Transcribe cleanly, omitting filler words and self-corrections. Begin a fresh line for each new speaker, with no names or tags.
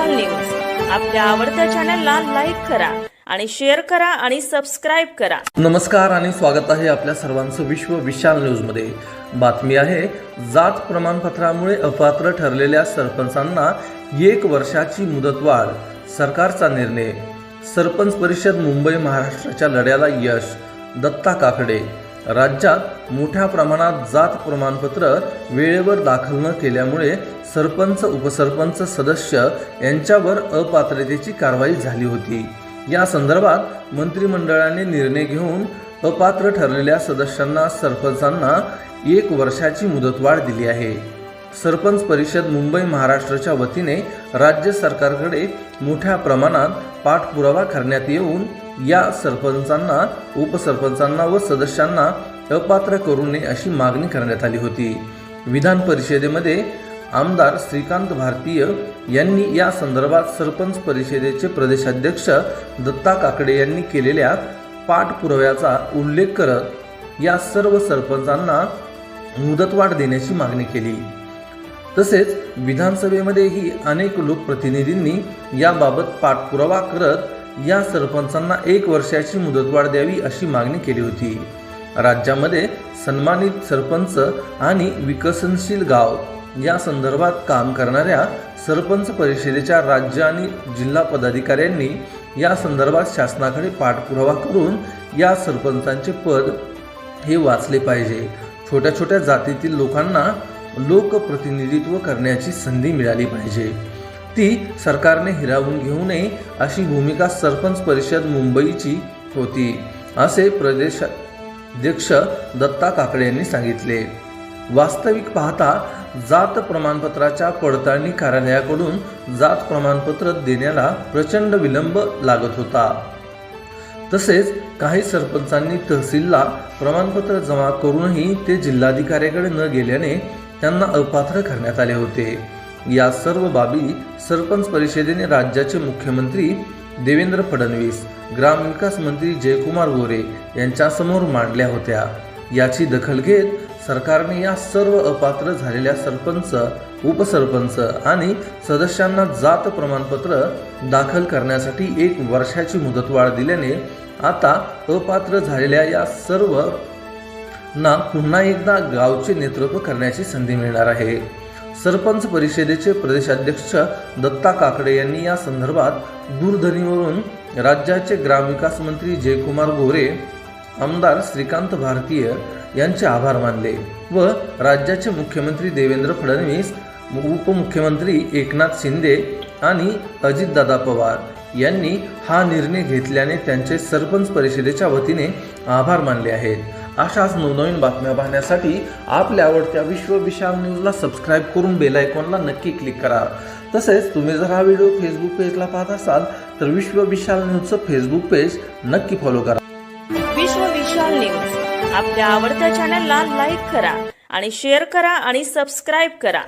विशाल news आपल्या आवडत्या चॅनलला लाईक करा आणि शेअर करा आणि सबस्क्राइब करा।
नमस्कार आणि स्वागत आहे आपल्या सर्वांचं विश्व विशाल न्यूज मध्ये। बातमी आहे, जात प्रमाणपत्रामुळे अपात्र ठरलेल्या सरपंचांना 1 वर्षाची मुदतवाढ, सरकारचा निर्णय। सरपंच परिषद मुंबई महाराष्ट्राच्या लढ्याला यश, दत्ता काकडे। राज्यात मोठ्या प्रमाणात जात प्रमाणपत्र वेळेवर दाखल न केल्यामुळे सरपंच उपसरपंच सदस्य यांच्यावर अपात्रतेची कारवाई झाली होती। या संदर्भात मंत्रिमंडळाने निर्णय घेऊन अपात्र ठरलेल्या सदस्यांना सरपंचांना 1 वर्षाची मुदतवाढ दिली आहे। सरपंच परिषद मुंबई महाराष्ट्राच्या वतीने राज्य सरकारकडे मोठ्या प्रमाणात पाठपुरावा करण्यात येऊन या सरपंचांना उपसरपंचांना व सदस्यांना अपात्र करू नये अशी मागणी करण्यात आली होती। विधान परिषदेमध्ये आमदार श्रीकांत भारतीय यांनी या संदर्भात सरपंच परिषदेचे प्रदेशाध्यक्ष दत्ता काकडे यांनी केलेल्या पाठपुराव्याचा उल्लेख करत या सर्व सरपंचांना मुदतवाढ देण्याची मागणी केली। तसेच विधानसभेमध्येही अनेक लोकप्रतिनिधींनी याबाबत पाठपुरावा करत या सरपंचांना 1 वर्षाची मुदतवाढ द्यावी अशी मागणी केली होती। राज्यामध्ये सन्मानित सरपंच आणि विकसनशील गाव या संदर्भात काम करणाऱ्या सरपंच परिषदेच्या राज्य आणि जिल्हा पदाधिकाऱ्यांनी या संदर्भात शासनाकडे पाठपुरावा करून या सरपंचांचे पद हे वाचले पाहिजे। छोट्या छोट्या जातीतील लोकांना लोकप्रतिनिधित्व करण्याची संधी मिळाली पाहिजे, ती सरकारने हिरावून घेऊ नये अशी भूमिका सरपंच परिषद मुंबईची होती, असे प्रदेशाध्यक्ष दत्ता काकडे यांनी सांगितले। वास्तविक पाहता जात प्रमाणपत्राच्या पडताळणी कार्यालयाकडून जात प्रमाणपत्र देण्याला प्रचंड विलंब लागत होता। तसेच काही सरपंचांनी तहसीलला प्रमाणपत्र जमा करूनही ते जिल्हाधिकाऱ्याकडे न गेल्याने त्यांना अपात्र करण्यात आले होते। या सर्व बाबी सरपंच परिषदेने राज्याचे मुख्यमंत्री देवेंद्र फडणवीस, ग्रामविकास मंत्री जयकुमार गोरे यांच्यासमोर मांडल्या होत्या। याची दखल घेत सरकारने या सर्व अपात्र झालेल्या सरपंच, उपसरपंच आणि सदस्यांना जात प्रमाणपत्र दाखल करण्यासाठी 1 वर्षाची मुदतवाढ दिल्याने आता अपात्र झालेल्या या सर्व ना पुन्हा एकदा गावचे नेतृत्व करण्याची संधी मिळणार आहे। सरपंच परिषदेचे प्रदेशाध्यक्ष दत्ता काकडे यांनी या संदर्भात दूरध्वनीवरून राज्याचे ग्रामविकास मंत्री जयकुमार गोरे, आमदार श्रीकांत भारतीय यांचे आभार मानले व राज्याचे मुख्यमंत्री देवेंद्र फडणवीस, उपमुख्यमंत्री एकनाथ शिंदे आणि अजितदादा पवार यांनी हा निर्णय घेतल्याने त्यांचे सरपंच परिषदेच्या वतीने आभार मानले आहेत। अशाच नवनवीन बातम्या पाहण्यासाठी आपल्या आवडत्या विश्व विशाल न्यूजला सबस्क्राइब करून बेल आयकॉनला नक्की क्लिक करा। तसेच तुम्ही जर हा व्हिडिओ फेसबुक पेजला पाहत असाल तर विश्व विशाल न्यूजचं फेसबुक पेज नक्की फॉलो करा।
विश्व विशाल न्यूज आपल्या आवडत्या चॅनलला लाईक करा आणि शेअर करा आणि सबस्क्राइब करा।